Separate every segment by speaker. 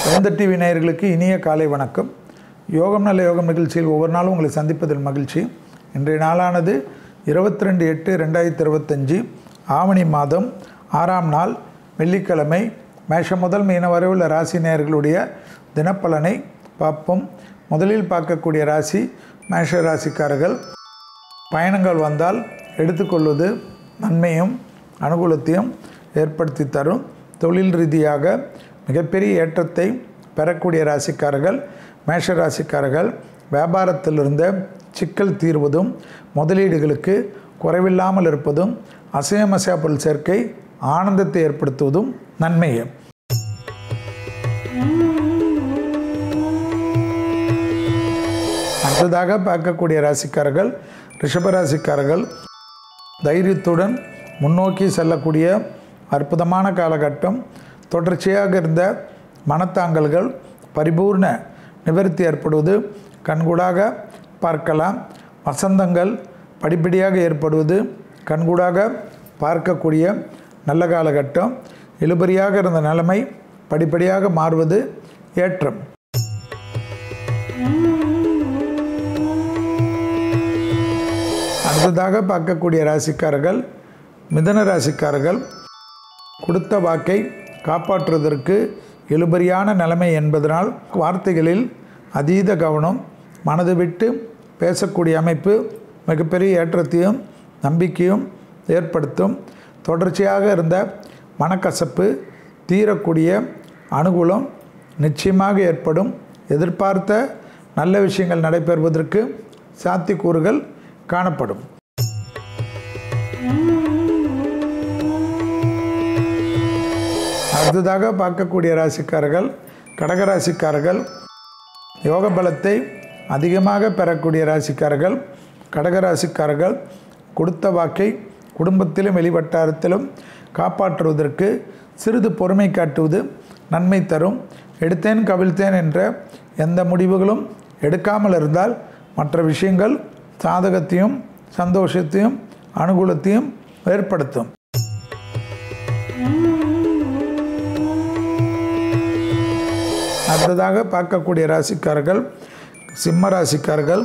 Speaker 1: வேந்தர் டிவி நேயர்களுக்கு இனிய காலை வணக்கம். யோகம் நல்ல யோகம் நிகழ்ச்சியில் ஒவ்வொரு நாளும் உங்களை சந்திப்பதில் மகிழ்ச்சி. இன்றைய நாளானது 22/8/2025 ஆவணி மாதம் 6ஆம் நாள் வெள்ளிக்கிழமை. மேஷம் முதல் மீன வரை உள்ள ராசி நேயர்களுடைய தினப்பலனை பார்ப்போம். முதலில் பார்க்கக்கூடிய ராசி மேஷ ராசிக்காரர்கள். பயணங்கள் வந்தால் எடுத்துக்கொள்வது நன்மையும் அனுகூலத்தையும் ஏற்படுத்தி தரும். தொழில் ரீதியாக மிகப்பெரிய ஏற்றத்தை பெறக்கூடிய ராசிக்காரர்கள் மேஷ ராசிக்காரர்கள். வியாபாரத்தில் இருந்த சிக்கல் தீர்வதும் முதலீடுகளுக்கு குறைவில்லாமல் இருப்பதும் அசையமசையா பொருள் சேர்க்கை ஆனந்தத்தை ஏற்படுத்துவதும் நன்மையே. அடுத்ததாக பார்க்கக்கூடிய ராசிக்காரர்கள் ரிஷபராசிக்காரர்கள். தைரியத்துடன் முன்னோக்கி செல்லக்கூடிய அற்புதமான காலகட்டம். தொடர்ச்சியாக இருந்த மனத்தாங்கல்கள் பரிபூர்ண நிவர்த்தி ஏற்படுவது கண்கூடாக பார்க்கலாம். வசந்தங்கள் படிப்படியாக ஏற்படுவது கண்கூடாக பார்க்கக்கூடிய நல்ல காலகட்டம். இழுபறியாக இருந்த நிலைமை படிப்படியாக மாறுவது ஏற்றம். அடுத்ததாக பார்க்கக்கூடிய ராசிக்காரர்கள் மிதுன ராசிக்காரர்கள். கொடுத்த வாக்கை காப்பாற்றுவதற்கு இழுபறியான நிலைமை என்பதனால் வார்த்தைகளில் அதீத கவனம், மனது விட்டு பேசக்கூடிய அமைப்பு மிகப்பெரிய ஏற்றத்தையும் நம்பிக்கையும் ஏற்படுத்தும். தொடர்ச்சியாக இருந்த மனக்கசப்பு தீரக்கூடிய அனுகூலம் நிச்சயமாக ஏற்படும். எதிர்பார்த்த நல்ல விஷயங்கள் நடைபெறுவதற்கு சாத்தியக்கூறுகள் காணப்படும். அடுத்ததாக பார்க்கக்கூடிய ராசிக்காரர்கள் கடகராசிக்காரர்கள். யோக பலத்தை அதிகமாக பெறக்கூடிய ராசிக்காரர்கள் கடகராசிக்காரர்கள். கொடுத்த வாக்கை குடும்பத்திலும் வெளிவட்டாரத்திலும் காப்பாற்றுவதற்கு சிறிது பொறுமை காட்டுவது நன்மை தரும். எடுத்தேன் கவிழ்த்தேன் என்ற எந்த முடிவுகளும் எடுக்காமல் இருந்தால் மற்ற விஷயங்கள் சாதகத்தையும் சந்தோஷத்தையும் அனுகூலத்தையும் ஏற்படுத்தும். அடுத்ததாக பார்க்கக்கூடிய ராசிக்காரர்கள் சிம்ம ராசிக்காரர்கள்.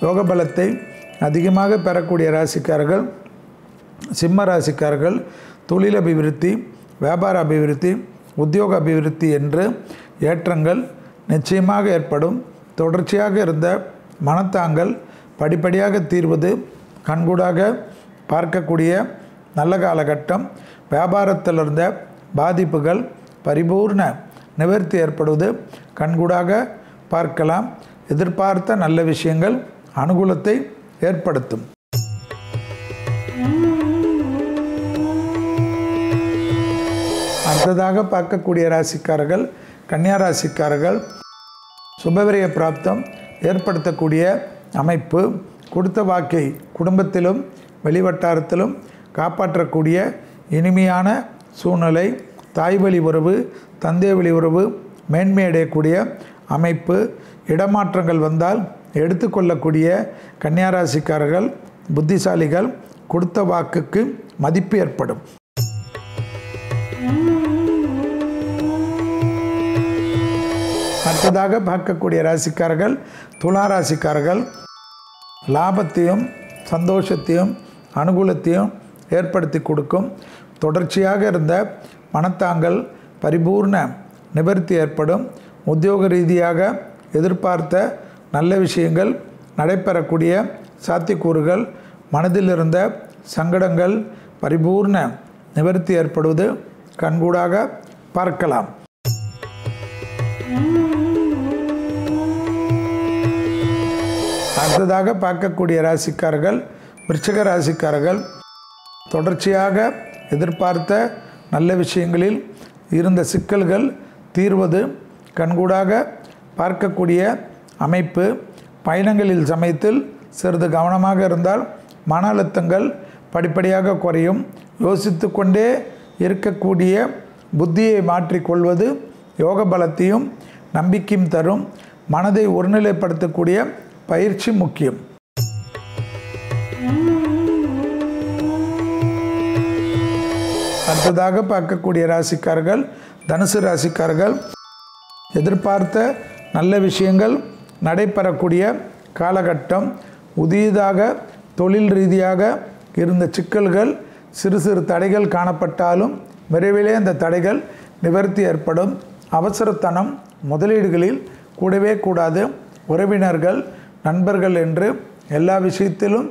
Speaker 1: யோக பலத்தை அதிகமாக பெறக்கூடிய ராசிக்காரர்கள் சிம்ம ராசிக்காரர்கள். தொழில் அபிவிருத்தி, வியாபார அபிவிருத்தி, உத்தியோக அபிவிருத்தி என்று ஏற்றங்கள் நிச்சயமாக ஏற்படும். தொடர்ச்சியாக இருந்த மனத்தாங்கல் படிப்படியாக தீர்வது கண்கூடாக பார்க்கக்கூடிய நல்ல காலகட்டம். வியாபாரத்தில் இருந்த பாதிப்புகள் பரிபூர்ண நிவர்த்தி ஏற்படுவது கண்கூடாக பார்க்கலாம். எதிர்பார்த்த நல்ல விஷயங்கள் அனுகூலத்தை ஏற்படுத்தும். அடுத்ததாக பார்க்கக்கூடிய ராசிக்காரர்கள் கன்னியா ராசிக்காரர்கள். சுபவிரய பிராப்தம் ஏற்படுத்தக்கூடிய அமைப்பு. கொடுத்த வாக்கை குடும்பத்திலும் வெளிவட்டாரத்திலும் காப்பாற்றக்கூடிய இனிமையான சூழ்நிலை. தாய் வழி உறவு, தந்தை வழி உறவு மேன்மை அடையக்கூடிய அமைப்பு. இடமாற்றங்கள் வந்தால் எடுத்துக்கொள்ளக்கூடிய கன்னியாராசிக்காரர்கள் புத்திசாலிகள். கொடுத்த வாக்குக்கு மதிப்பு ஏற்படும். அடுத்ததாக பார்க்கக்கூடிய ராசிக்காரர்கள் துலா ராசிக்காரர்கள். லாபத்தையும் சந்தோஷத்தையும் அனுகூலத்தையும் ஏற்படுத்தி கொடுக்கும். தொடர்ச்சியாக இருந்த மனத்தாங்கல் பரிபூர்ண நிவர்த்தி ஏற்படும். உத்தியோக ரீதியாக எதிர்பார்த்த நல்ல விஷயங்கள் நடைபெறக்கூடிய சாத்தியக்கூறுகள். மனதில் இருந்த சங்கடங்கள் பரிபூர்ண நிவர்த்தி ஏற்படுவது கண்கூடாக பார்க்கலாம். அடுத்ததாக பார்க்கக்கூடிய ராசிக்காரர்கள் விருச்சிக ராசிக்காரர்கள். தொடர்ச்சியாக எதிர்பார்த்த நல்ல விஷயங்களில் இருந்த சிக்கல்கள் தீர்வது கண்கூடாக பார்க்கக்கூடிய அமைப்பு. பயணங்களில் சமயத்தில் சிறிது கவனமாக இருந்தால் மன அழுத்தங்கள் படிப்படியாக குறையும். யோசித்து கொண்டே இருக்கக்கூடிய புத்தியை மாற்றிக்கொள்வது யோக பலத்தையும் நம்பிக்கையும் தரும். மனதை ஒருநிலைப்படுத்தக்கூடிய பயிற்சி முக்கியம். அடுத்ததாக பார்க்கக்கூடிய ராசிக்காரர்கள் தனுசு ராசிக்காரர்கள். எதிர்பார்த்த நல்ல விஷயங்கள் நடைபெறக்கூடிய காலகட்டம். புதியதாக தொழில் ரீதியாக இருந்த சிக்கல்கள், சிறு சிறு தடைகள் காணப்பட்டாலும் விரைவிலே அந்த தடைகள் நிவர்த்தி ஏற்படும். அவசரத்தனம் முதலீடுகளில் கூடவே கூடாது. உறவினர்கள், நண்பர்கள் என்று எல்லா விஷயத்திலும்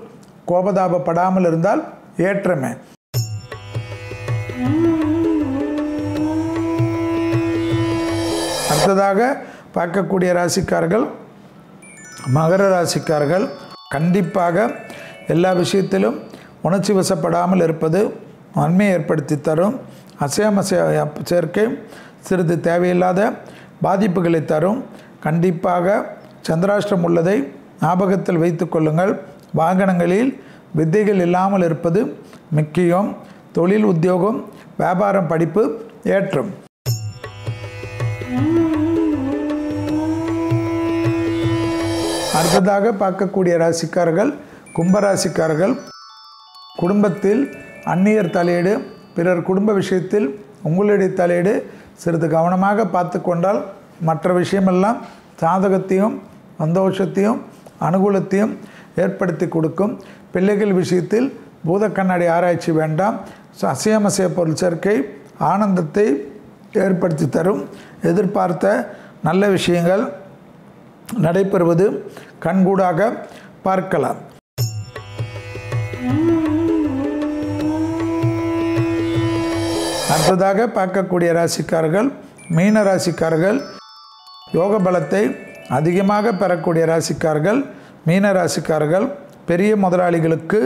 Speaker 1: கோபதாபப்படாமல் இருந்தால் ஏற்றமே. அடுத்ததாக பார்க்கக்கூடிய ராசிக்காரர்கள் மகர ராசிக்காரர்கள். கண்டிப்பாக எல்லா விஷயத்திலும் உணர்ச்சி வசப்படாமல் இருப்பது நன்மையை ஏற்படுத்தி தரும். அசையாமசைய சேர்க்கை சிறிது தேவையில்லாத பாதிப்புகளை தரும். கண்டிப்பாக சந்திராஷ்டிரம் உள்ளதை ஞாபகத்தில் வைத்து கொள்ளுங்கள். வாகனங்களில் வித்தைகள் இல்லாமல் இருப்பது முக்கியம். தொழில், உத்தியோகம், வியாபாரம், படிப்பு ஏற்றம். அடுத்ததாக பார்க்கக்கூடிய ராசிக்காரர்கள் கும்பராசிக்காரர்கள். குடும்பத்தில் அந்நியர் தலையீடு, பிறர் குடும்ப விஷயத்தில் உங்களுடைய தலையீடு சிறிது கவனமாக பார்த்து கொண்டால் மற்ற விஷயமெல்லாம் சாதகத்தையும் சந்தோஷத்தையும் அனுகூலத்தையும் ஏற்படுத்தி கொடுக்கும். பிள்ளைகள் விஷயத்தில் பூத கண்ணாடி ஆராய்ச்சி வேண்டாம். அசையமசைய பொருள் சேர்க்கை ஆனந்தத்தை ஏற்படுத்தி தரும். எதிர்பார்த்த நல்ல விஷயங்கள் நடைபெறுவது கண்கூடாக பார்க்கலாம். அடுத்ததாக பார்க்கக்கூடிய ராசிக்காரர்கள் மீன ராசிக்காரர்கள். யோக பலத்தை அதிகமாக பெறக்கூடிய ராசிக்காரர்கள் மீன ராசிக்காரர்கள். பெரிய முதலாளிகளுக்கு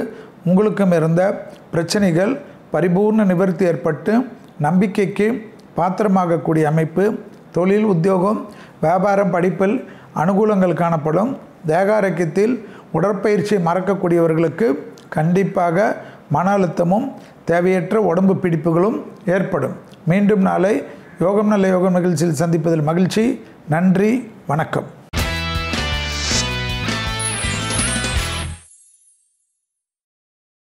Speaker 1: உங்களுக்கும் இருந்த பிரச்சனைகள் பரிபூர்ண நிவர்த்தி ஏற்பட்டு நம்பிக்கைக்கு பாத்திரமாகக்கூடிய அமைப்பு. தொழில், உத்தியோகம், வியாபாரம், படிப்பில் அனுகூலங்கள் காணப்படும். தேக ஆரோக்கியத்தில் உடற்பயிற்சியை மறக்கக்கூடியவர்களுக்கு கண்டிப்பாக மன அழுத்தமும் தேவையற்ற உடம்பு பிடிப்புகளும் ஏற்படும். மீண்டும் நாளை யோகம் நல்ல யோகம் நிகழ்ச்சியில் சந்திப்பதில் மகிழ்ச்சி. நன்றி, வணக்கம்.